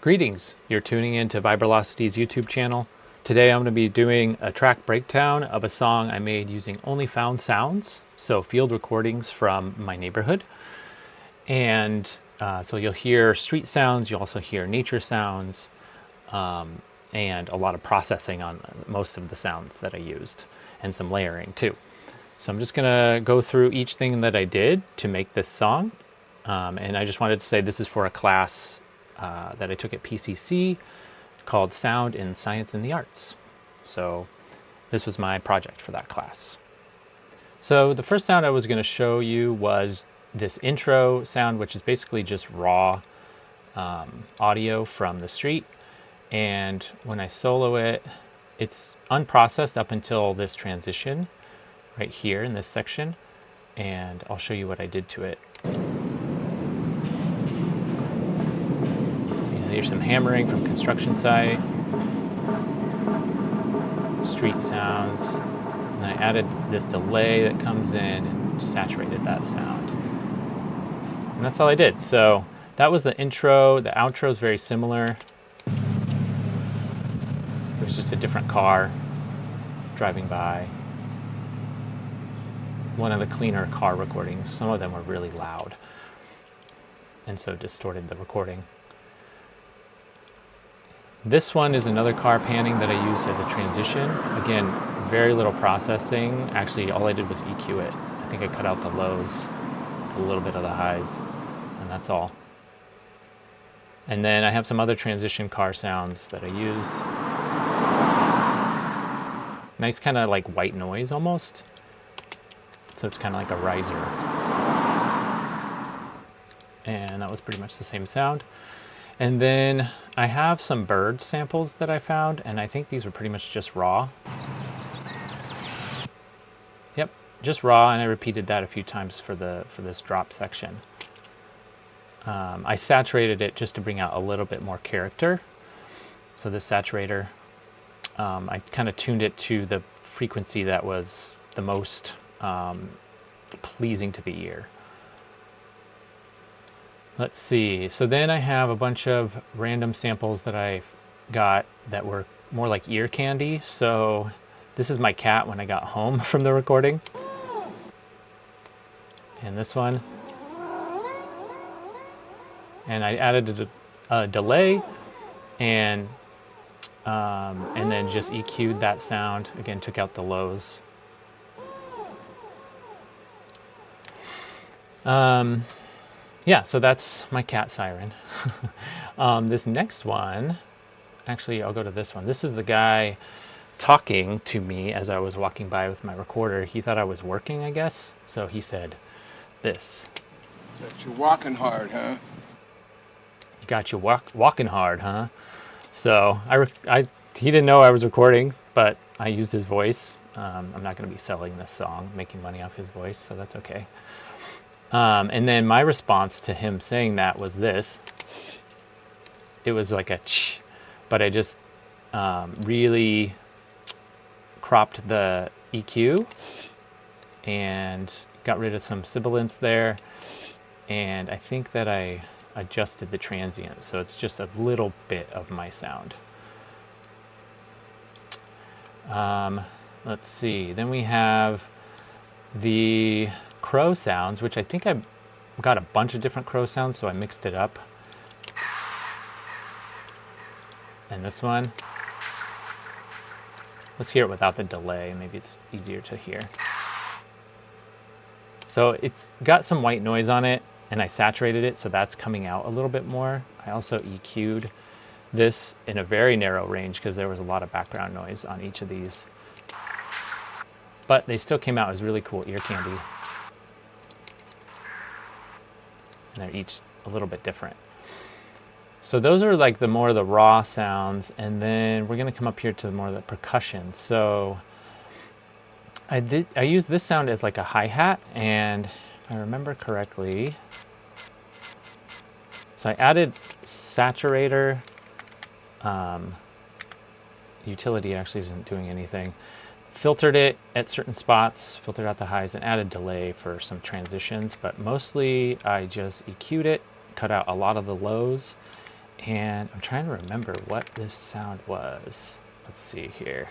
Greetings, you're tuning in to Vibrelocity's YouTube channel. Today I'm going to be doing a track breakdown of a song I made using only found sounds, so field recordings from my neighborhood. And so you'll hear street sounds, you'll also hear nature sounds, and a lot of processing on most of the sounds that I used, and some layering too. So I'm just going to go through each thing that I did to make this song. And I just wanted to say this is for a class that I took at PCC called Sound in Science and the Arts. So this was my project for that class. So the first sound I was going to show you was this intro sound, which is basically just raw audio from the street. And when I solo it, it's unprocessed up until this transition right here in this section. And I'll show you what I did to it. There's some hammering from construction site, street sounds, and I added this delay that comes in and saturated that sound. And that's all I did. So that was the intro. The outro is very similar. It was just a different car driving by. One of the cleaner car recordings. Some of them were really loud and so distorted the recording. This one is another car panning that I used as a transition. Again, very little processing. Actually, all I did was EQ it. I think I cut out the lows, a little bit of the highs, and that's all. And then I have some other transition car sounds that I used. Nice kind of like white noise almost. So it's kind of like a riser. And that was pretty much the same sound. And then I have some bird samples that I found, and I think these were pretty much just raw. Yep, just raw, and I repeated that a few times for this drop section. I saturated it just to bring out a little bit more character. So this saturator, I kind of tuned it to the frequency that was the most pleasing to the ear. Let's see, so then I have a bunch of random samples that I got that were more like ear candy. So this is my cat when I got home from the recording. And this one. And I added a delay and then just EQ'd that sound. Again, took out the lows. Yeah, so that's my cat siren. This next one, actually I'll go to this one. This is the guy talking to me as I was walking by with my recorder. He thought I was working, I guess. So he said this. Got you walking hard, huh? Got you walking hard, huh? So he didn't know I was recording, but I used his voice. I'm not going to be selling this song, making money off his voice, so that's okay. And then my response to him saying that was this. It was like a ch, but I just really cropped the EQ and got rid of some sibilance there. And I think that I adjusted the transient, so it's just a little bit of my sound. Let's see, then we have the crow sounds, which I think I got a bunch of different crow sounds, so I mixed it up. And this one, let's hear it without the delay, maybe it's easier to hear. So it's got some white noise on it, and I saturated it, so that's coming out a little bit more. I also EQ'd this in a very narrow range because there was a lot of background noise on each of these. But they still came out as really cool ear candy. And they're each a little bit different. So those are like the more the raw sounds, and then we're going to come up here to more of the percussion. So I used this sound as like a hi-hat, and if I remember correctly, so I added saturator. Utility actually isn't doing anything. Filtered it at certain spots, filtered out the highs, and added delay for some transitions, but mostly I just EQ'd it, cut out a lot of the lows, And I'm trying to remember what this sound was. Let's see here.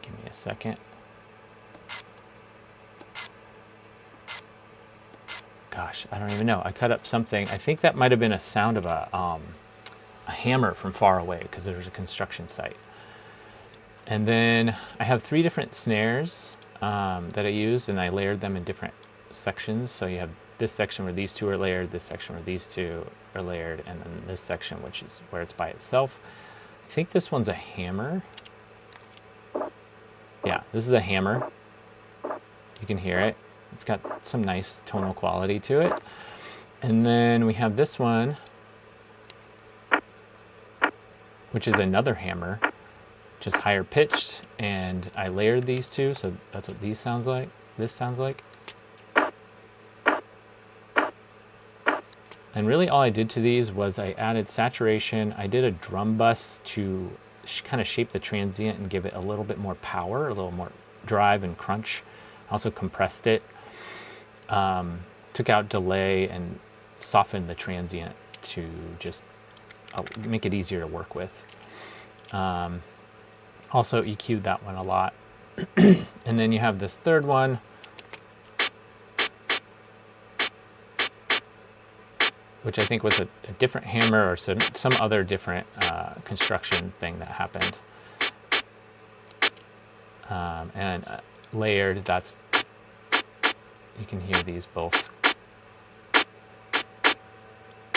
Give me a second. Gosh, I don't even know. I cut up something. I think that might have been a sound of a hammer from far away because there was a construction site. And then I have 3 different snares that I used, and I layered them in different sections. So you have this section where these 2 are layered, this section where these 2 are layered, and then this section which is where it's by itself. I think this one's a hammer. Yeah, this is a hammer. You can hear it. It's got some nice tonal quality to it. And then we have this one, which is another hammer, just higher pitched, and I layered these 2, so that's what these sounds like. This sounds like. And really all I did to these was I added saturation. I did a drum bus to kind of shape the transient and give it a little bit more power, a little more drive and crunch. Also compressed it. Took out delay and softened the transient to just make it easier to work with. Also EQ'd that one a lot. And then you have this third one, which I think was a different hammer or some other different construction thing that happened. And layered, that's, you can hear these both.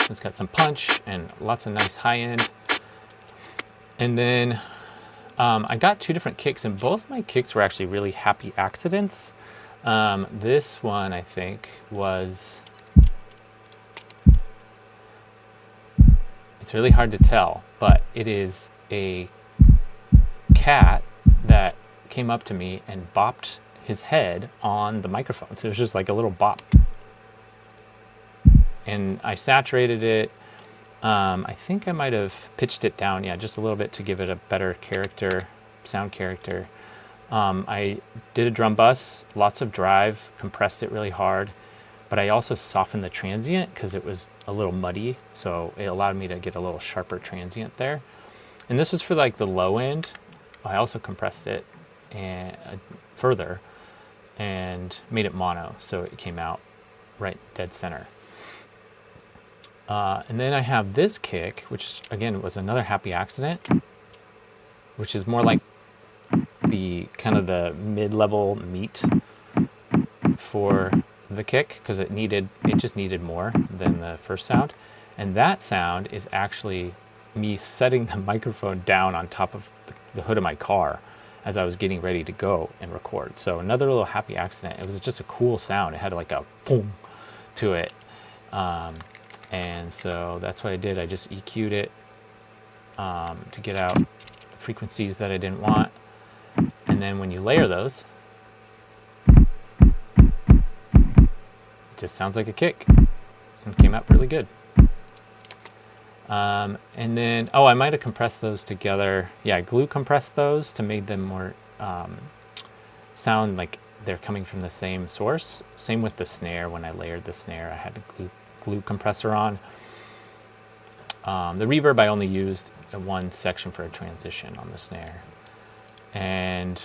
It's got some punch and lots of nice high end. And then I got 2 different kicks, and both my kicks were actually really happy accidents. This one, I think, was... It's really hard to tell, but it is a cat that came up to me and bopped his head on the microphone. So it was just like a little bop. And I saturated it. I think I might have pitched it down, yeah, just a little bit to give it a better character, sound character. I did a drum bus, lots of drive, compressed it really hard, but I also softened the transient because it was a little muddy, so it allowed me to get a little sharper transient there. And this was for like the low end. I also compressed it and further and made it mono, so it came out right dead center. And then I have this kick, which again was another happy accident, which is more like the kind of the mid-level meat for the kick, because it just needed more than the first sound. And that sound is actually me setting the microphone down on top of the hood of my car as I was getting ready to go and record. So another little happy accident. It was just a cool sound. It had like a boom to it. And so that's what I did. I just EQ'd it to get out frequencies that I didn't want. And then when you layer those, it just sounds like a kick and came out really good. And then, I might have compressed those together. Yeah, I glue compressed those to make them more sound like they're coming from the same source. Same with the snare. When I layered the snare, I had to glue compressor on. The reverb I only used in one section for a transition on the snare. And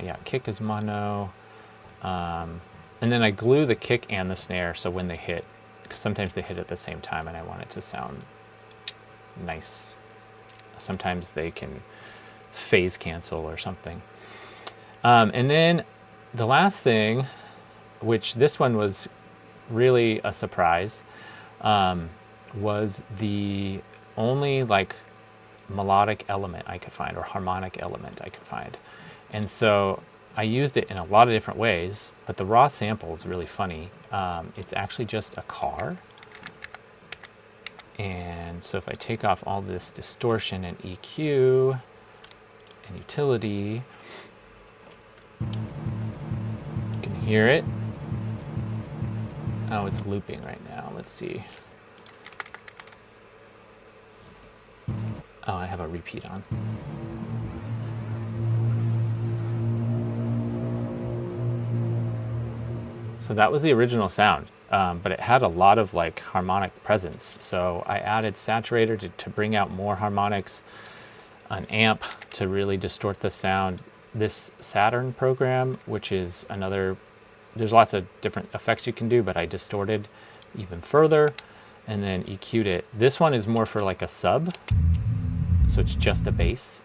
yeah, kick is mono. And then I glue the kick and the snare so when they hit, because sometimes they hit at the same time and I want it to sound nice. Sometimes they can phase cancel or something. And then the last thing, which this one was really a surprise, was the only like melodic element I could find, or harmonic element I could find. And so I used it in a lot of different ways, but the raw sample is really funny. It's actually just a car. And so if I take off all this distortion and EQ and utility, you can hear it. Oh, it's looping right now. Let's see. Oh, I have a repeat on. So that was the original sound, but it had a lot of like harmonic presence. So I added saturator to bring out more harmonics, an amp to really distort the sound, this Saturn program, which is another, there's lots of different effects you can do, but I distorted even further and then EQ'd it. This one is more for like a sub, so it's just a bass.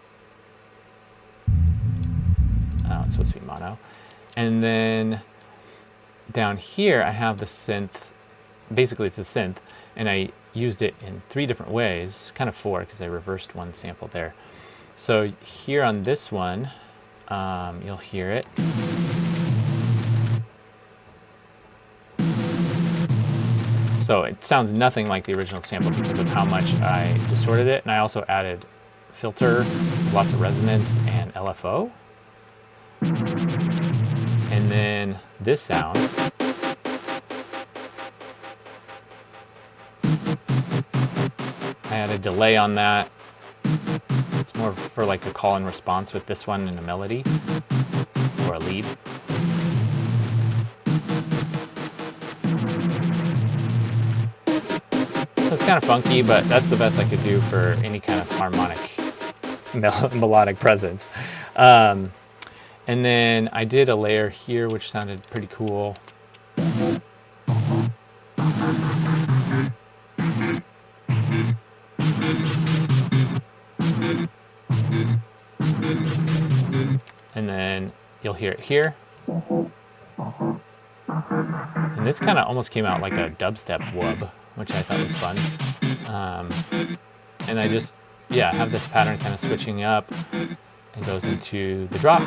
It's supposed to be mono. And then down here I have the synth, basically it's a synth, and I used it in 3 different ways, kind of 4 because I reversed one sample there. So here on this one, you'll hear it. So it sounds nothing like the original sample because of how much I distorted it, and I also added filter, lots of resonance, and LFO. And then this sound, I had a delay on that. It's more for like a call and response with this one and a melody or a lead. So it's kind of funky, but that's the best I could do for any kind of harmonic melodic presence. And then I did a layer here which sounded pretty cool. And then you'll hear it here. And this kind of almost came out like a dubstep wub, which I thought was fun. And I just, yeah, have this pattern kind of switching up and goes into the drop.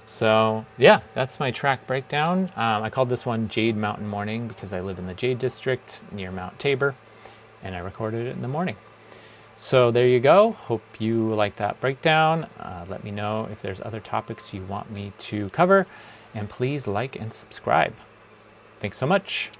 So yeah, that's my track breakdown. I called this one Jade Mountain Morning because I live in the Jade district near Mount Tabor, and I recorded it in the morning. So there you go. Hope you like that breakdown. Let me know if there's other topics you want me to cover, and please like and subscribe. Thanks so much.